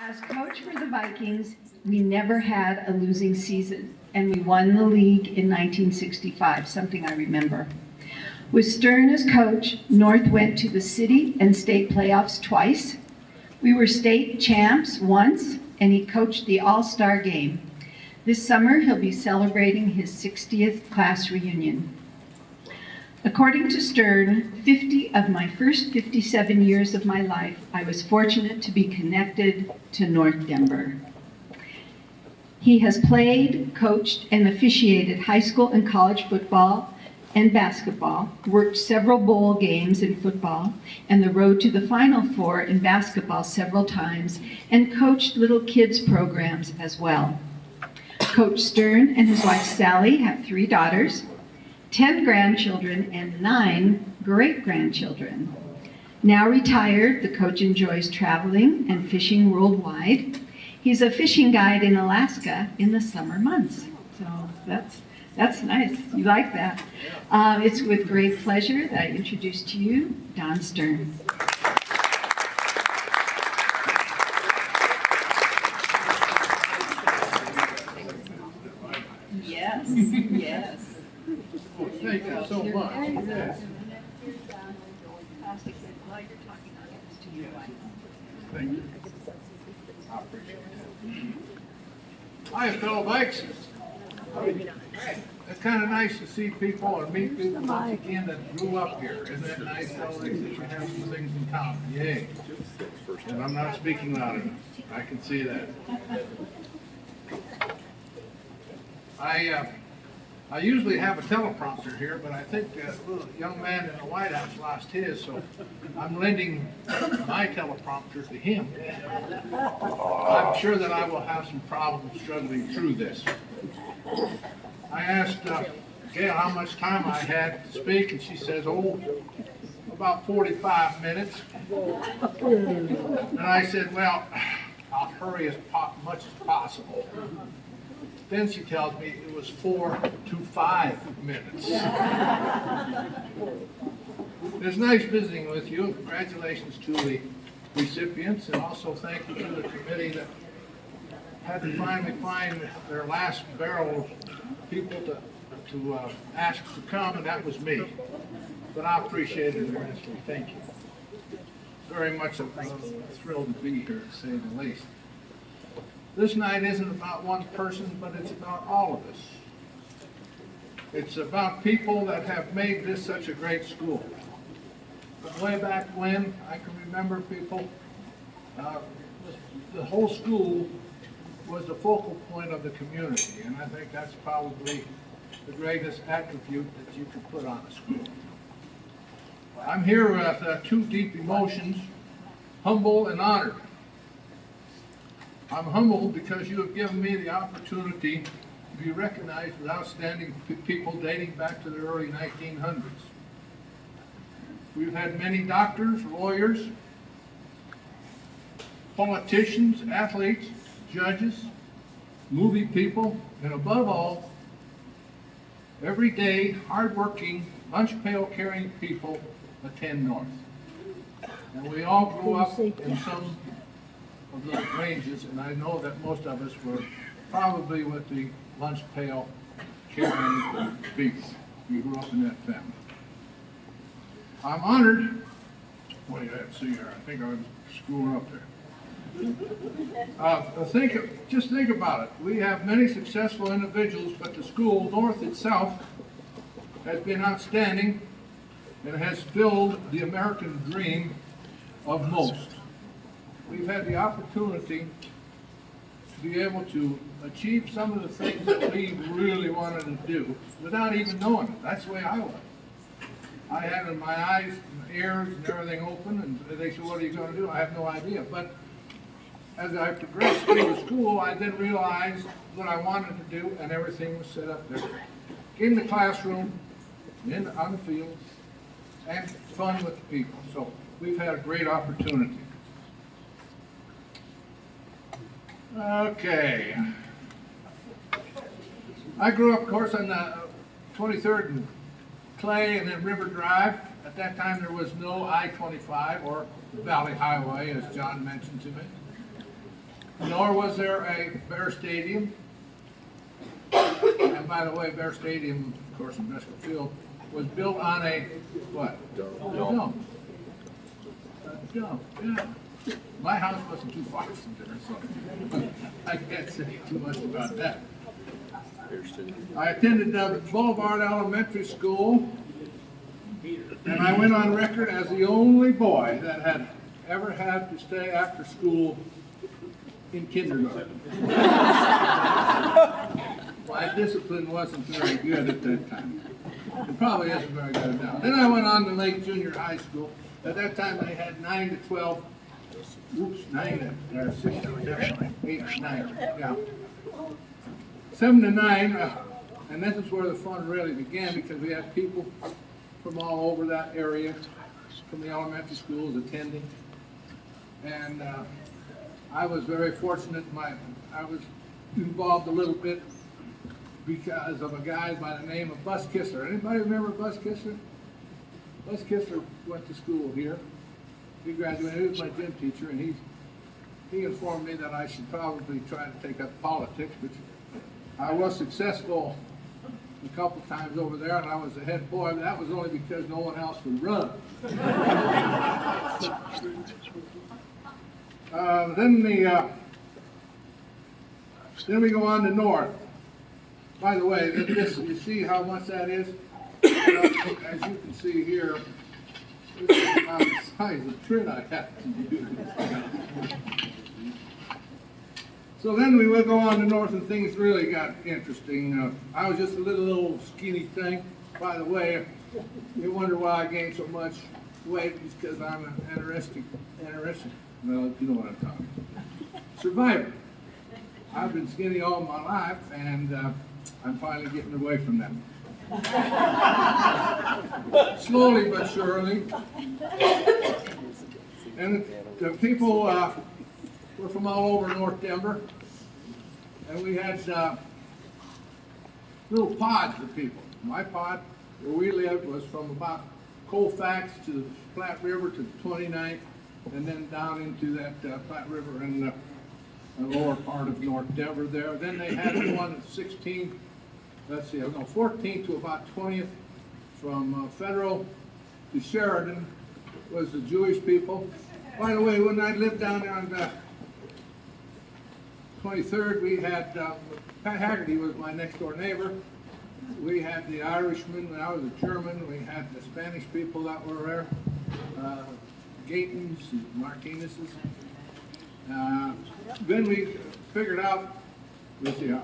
As coach for the Vikings, we never had a losing season, and we won the league in 1965, something I remember. With Stern as coach, North went to the city and state playoffs twice. We were state champs once, and he coached the All-Star game. This summer, he'll be celebrating his 60th class reunion. According to Stern, 50 of my first 57 years of my life, I was fortunate to be connected to North Denver. He has played, coached, and officiated high school and college football and basketball, worked several bowl games in football, and the road to the Final Four in basketball several times, and coached little kids programs as well. Coach Stern and his wife Sally have 3 daughters, 10 grandchildren, and 9 great-grandchildren. Now retired, the coach enjoys traveling and fishing worldwide. He's a fishing guide in Alaska in the summer months. So that's nice. You like that. It's with great pleasure that I introduce to you Don Stern. Yes, yes. Thank you so much. Yes. Thank you. I appreciate it. Hi, fellow bikes. It's kind of nice to see people and meet people once again that grew up here. Isn't that nice, fellow bikes, that you have some things in common? Yay. And I'm not speaking loud enough. I can see that. I usually have a teleprompter here, but I think the little young man in the White House lost his, so I'm lending my teleprompter to him. I'm sure that I will have some problems struggling through this. I asked Gail how much time I had to speak, and she says, about 45 minutes. And I said, well, I'll hurry as much as possible. Then she tells me it was 4 to 5 minutes. It's nice visiting with you. Congratulations to the recipients, and also thank you to the committee that had to finally find their last barrel of people to ask to come, and that was me. But I appreciate it immensely. Thank you. Very much a thrill to be here, to say the least. This night isn't about one person, but it's about all of us. It's about people that have made this such a great school. But way back when, I can remember people, the whole school was the focal point of the community, and I think that's probably the greatest attribute that you could put on a school. I'm here with 2 deep emotions, humble and honored. I'm humbled because you have given me the opportunity to be recognized with outstanding people dating back to the early 1900s. We've had many doctors, lawyers, politicians, athletes, judges, movie people, and above all, everyday, hardworking, lunch pail carrying people attend North. And we all grew up in some of those ranges, and I know that most of us were probably with the lunch pail carrying people. We grew up in that family. I'm honored. What do you have to see here? I think I was screwing up there. Just think about it. We have many successful individuals, but the school, North itself, has been outstanding and has filled the American dream of most. We've had the opportunity to be able to achieve some of the things that we really wanted to do without even knowing it. That's the way I was. I had my eyes and ears and everything open, and they said, what are you going to do? I have no idea. But as I progressed through the school, I then realized what I wanted to do, and everything was set up there. In the classroom, on the field, and fun with the people. So we've had a great opportunity. Okay. I grew up, of course, on the 23rd and Clay and then River Drive. At that time, there was no I-25 or the Valley Highway, as John mentioned to me. nor was there a Bear Stadium. And by the way, Bear Stadium, of course, in Driscoll Field, was built on a, what? A dome. A dome, yeah. My house wasn't too far from there, so I can't say too much about that. I attended Boulevard Elementary School, and I went on record as the only boy that had ever had to stay after school in kindergarten. My discipline wasn't very good at that time. It probably isn't very good now. Then I went on to Lake Junior High School. At that time, they had 9 to 12. Oops, 9 to 6, 7, 8, 9. Yeah. 7 to 9, and this is where the fun really began because we had people from all over that area, from the elementary schools attending. And I was very fortunate. I was involved a little bit because of a guy by the name of Bus Kissler. Anybody remember Bus Kissler? Bus Kissler went to school here. He graduated. He was my gym teacher, and he informed me that I should probably try to take up politics, which I was successful a couple times over there, and I was the head boy. But that was only because no one else would run. Then we go on to North. By the way, this you see how much that is? As you can see here, this is about the size of print I have to use. So then we will go on to North, and things really got interesting. I was just a little skinny thing. By the way, you wonder why I gained so much weight. It's because I'm an anorexic, well, you know what I'm talking about. Survivor. I've been skinny all my life, and I'm finally getting away from that. Slowly but surely. And the people were from all over North Denver, and we had little pods of people. My pod, where we lived, was from about Colfax to the Platte River to the 29th, and then down into that Platte River and the lower part of North Denver there. Then they had one at 16th, 14th to about 20th, from Federal to Sheridan was the Jewish people. By the way, when I lived down there on the 23rd, we had, Pat Haggerty was my next door neighbor. We had the Irishman, when I was a German. We had the Spanish people that were there, Gatons, Martinez's. Then we figured out, the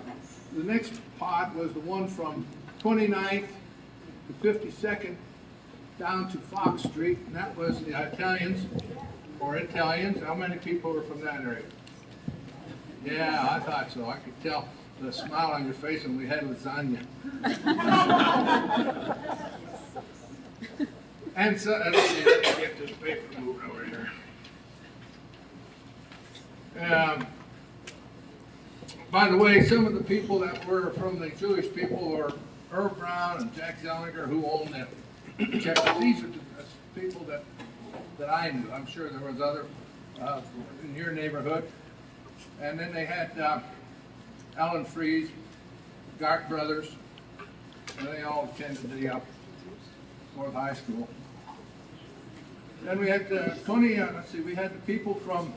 next pod was the one from 29th to 52nd down to Fox Street, and that was the Italians, or Italians. How many people were from that area? Yeah, I thought so. I could tell the smile on your face when we had lasagna. And so, let's see, let's get this paper moved over here. By the way, some of the people that were from the Jewish people were Herb Brown and Jack Zellinger, who owned the check. These are the people that I knew. I'm sure there was other in your neighborhood. And then they had Alan Freeze, Gart Brothers, and they all attended the North High School. Then we had we had the people from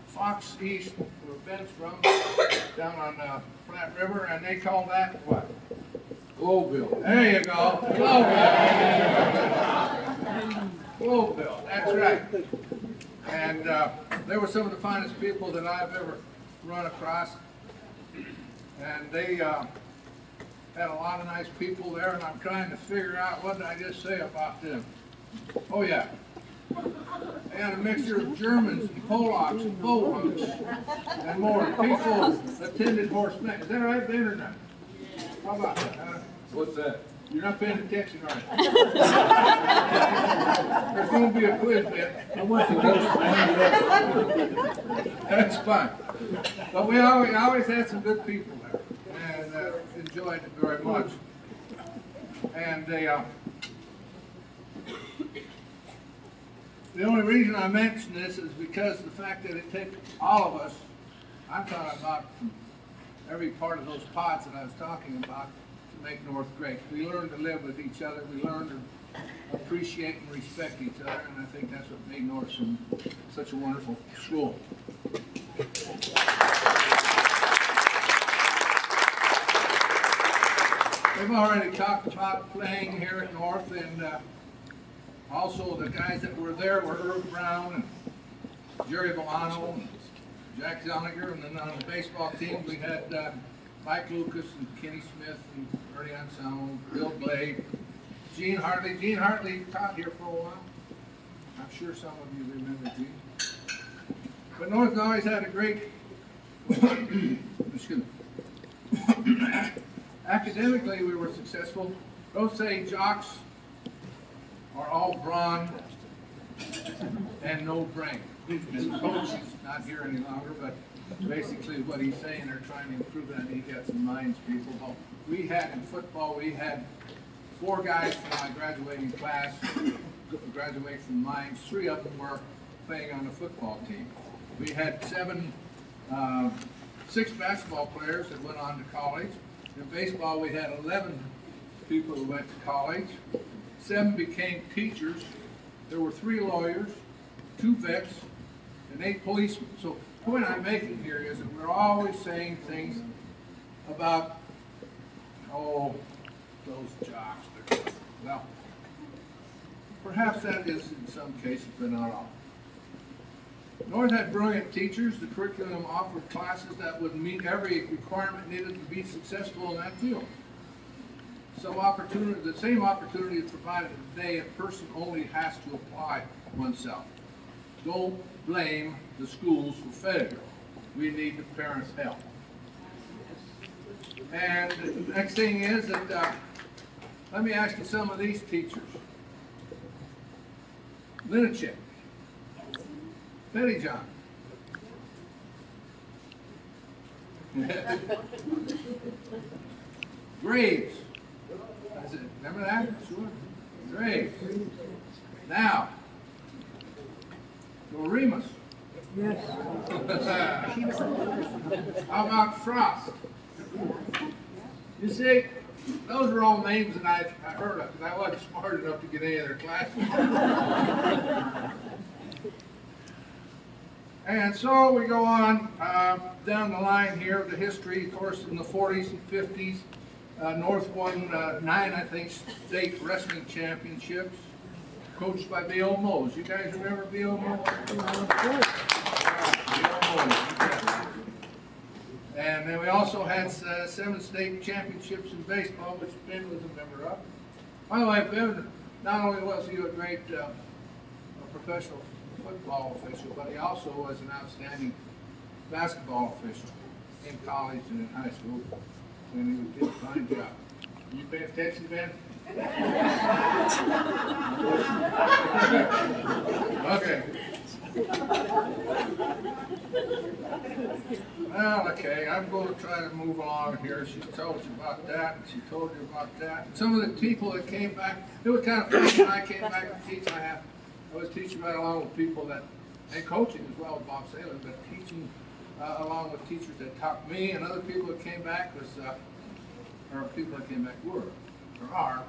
Fox East, where Ben's from, down on Platte River, and they call that what? Globeville. There you go. Globeville, that's right. And they were some of the finest people that I've ever run across. And they had a lot of nice people there, and I'm trying to figure out what did I just say about them. Oh yeah. They had a mixture of Germans and Polacks and Poles and more. People attended horsemen. Is that right, Ben, or not? How about that? What's that? You're not paying attention, are you? There's going to be a quiz, Ben. I want to go. That's fine. But we always had some good people there, and enjoyed it very much. And the only reason I mention this is because the fact that it takes all of us I thought about every part of those pods that I was talking about to make North great. We learned to live with each other. We learned to appreciate and respect each other, and I think that's what made North such a wonderful school. We've already talked about playing here at North, and also the guys that were there were Herb Brown and Jerry Bolano and Jack Zoniger, and then on the baseball team we had Mike Lucas and Kenny Smith and Ernie Anselmo, Bill Blade, Gene Hartley. Gene Hartley taught here for a while. I'm sure some of you remember Gene. But North always had a great, excuse me. Academically, we were successful. Those say jocks are all brawn and no brain. And the coach is not here any longer, but basically what he's saying, they're trying to improve that. He got some minds, people. Well, we had in football, we had 4 guys from my graduating class graduate from mines. 3 of them were playing on the football team. We had 6 basketball players that went on to college. In baseball, we had 11 people who went to college. 7 became teachers. There were 3 lawyers, 2 vets, and 8 policemen. So the point I'm making here is that we're always saying things about, oh, those jocks. Well, perhaps that is in some cases, but not all. North had brilliant teachers. The curriculum offered classes that would meet every requirement needed to be successful in that field. The same opportunity is provided today. A person only has to apply oneself. Don't blame the schools for failure. We need the parents' help. And the next thing is that, let me ask you some of these teachers. Linacek, Pettyjohn. Graves. That's it. Remember that? Sure. Graves. Now, Remus. Yes. How about Frost? You see, those are all names that I heard of, because I wasn't smart enough to get any of their classes. And so we go on down the line here, the history, of course, in the 40s and 50s. North won 9, I think, state wrestling championships, coached by B.O. Mose. You guys remember B.O. Mose? B.O. Mose. And then we also had 7 state championships in baseball, which Ben was a member of. By the way, Ben, not only was he a great professional football official, but he also was an outstanding basketball official in college and in high school, and he did a fine job. You paying attention, Ben? Okay. Well, okay, I'm going to try to move on here. She told you about that, and she told you about that. Some of the people that came back, it was kind of funny when I came back to teach. I was teaching right along with people that, and coaching as well with Bob Saylor, but teaching along with teachers that taught me, and other people that came back was, or people that came back were, or are,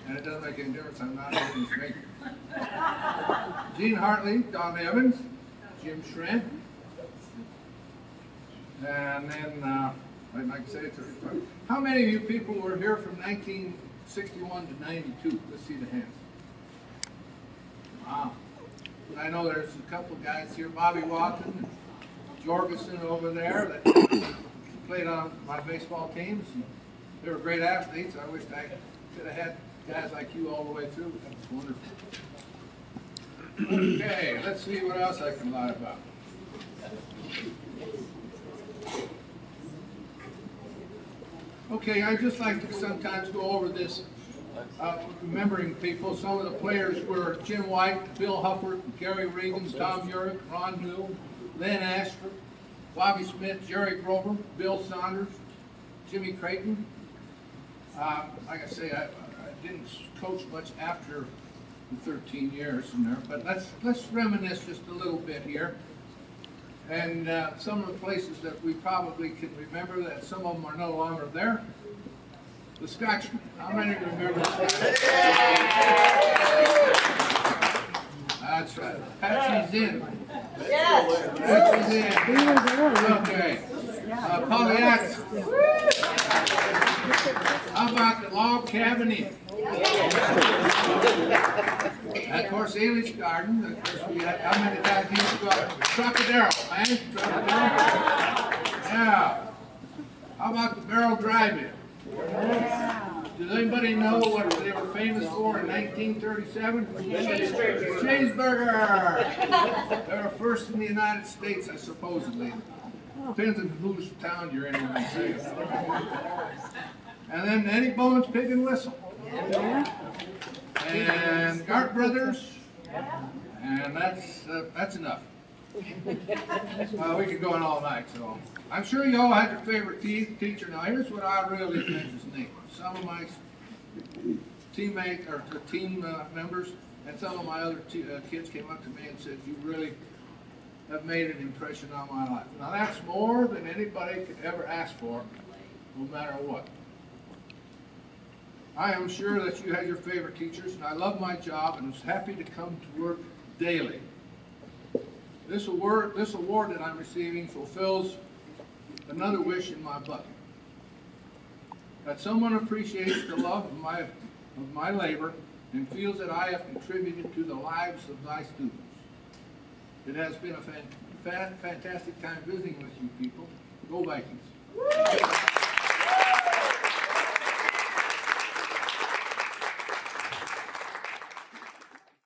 and it doesn't make any difference. I'm not holding straight. Gene Hartley, Don Evans, Jim Schrant, and then, I'd like to say it to you. How many of you people were here from 1961 to 92? Let's see the hands. Wow. I know there's a couple of guys here, Bobby Watson, Jorgensen over there, that played on my baseball teams. They were great athletes. I wish I could have had guys like you all the way through. That's wonderful. Okay, let's see what else I can lie about. Okay, I just like to sometimes go over this, remembering people. Some of the players were Jim White, Bill Hufford, Gary Regan, Tom Urich, Ron Newell, Len Ashford, Bobby Smith, Jerry Grover, Bill Saunders, Jimmy Creighton. Like I say, I didn't coach much after the 13 years in there, but let's reminisce just a little bit here. And some of the places that we probably can remember that some of them are no longer there. The Scotchman. How many remember the Scotchman? That's right. Patsy's in. Yes. Patsy's in. Okay. Pollyanna. How about the log cabin inn? And of course, Ailey's Garden. Of course, we had, how many times you used to go? Trocadero, man. Trocadero. Yeah. How about the Barrel Drive-In? Does anybody know what they were famous for in 1937? Cheeseburger. They were first in the United States, supposedly. Depends on whose town you're in when they say it. And then Eddie Bowen's Pig and Whistle. And Gart Brothers. And that's enough. We could go on all night, so. I'm sure you all had your favorite teacher. Now, here's what I really think is neat. Some of my teammates or team members and some of my other kids came up to me and said, "You really have made an impression on my life." Now, that's more than anybody could ever ask for, no matter what. I am sure that you had your favorite teachers, and I love my job and was happy to come to work daily. This award that I'm receiving fulfills another wish in my bucket. That someone appreciates the love of my labor and feels that I have contributed to the lives of my students. It has been a fantastic time visiting with you people. Go Vikings.